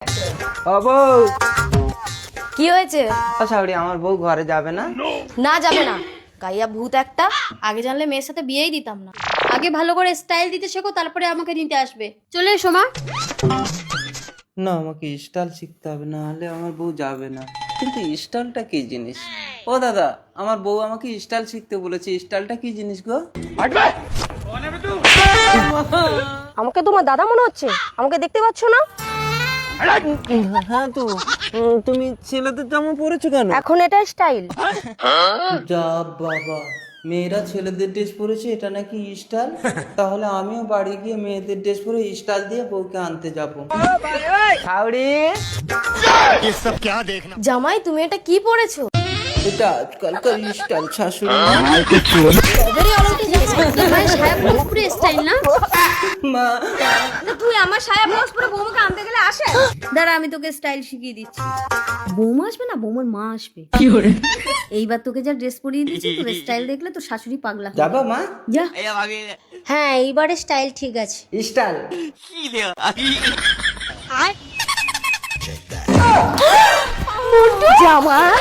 ও বউ, কি হয়েছে? ও শাওরি, আমার বউ ঘরে যাবে না? না যাবে না, গাইয়া ভূত একটা। আগে জানলে মেয়ের সাথে বিয়েই দিতাম না। আগে ভালো করে স্টাইল দিতে শেখো, তারপরে আমাকে নিতে আসবে। চলে এসো মা। না, আমাকে স্টাইল শিখতে হবে, না হলে আমার বউ যাবে না। কিন্তু স্টাইলটা কি জিনিস? ও দাদা, আমার বউ আমাকে স্টাইল শিখতে বলেছে, স্টাইলটা কি জিনিস গো? আমাকে তোমার দাদা মনে হচ্ছে, আমাকে দেখতে পাচ্ছ না? হ্যাঁ তো, তুমি ছেলেদের জামা পরেছো কেন? এখন এটা স্টাইল। যা বাবা, মেয়েরা ছেলেদের ড্রেস পরেছে, এটা নাকি স্টাইল? তাহলে আমিও বাড়ি গিয়ে মেয়েদের ড্রেস পরে স্টাইল দিয়ে বউকে আনতে যাবো। শাওরি, জামাই তুমি এটা কি পরেছো? এটা আজকালকার স্টাইল শাশুড়ি। তবেরই অলৌটে যাচ্ছে। জামাই সায়া ব্লাউজ পরে স্টাইল না? মা, না, তুই আমার সায়া ব্লাউজ পরে বৌমাকে আনতে গেলে আসে? দাঁড়া, আমি তোকে স্টাইল শিখিয়ে দিচ্ছি। বৌমা আসবে না, বৌমার মা আসবে। এইবার তোকে যা ড্রেস পরিয়ে দিচ্ছি, তোর স্টাইল দেখলে তোর শাশুড়ি পাগলা হবে। যাবা মা? যা। হ্যাঁ, এইবারে স্টাইল ঠিক আছে। স্টাইল জামাই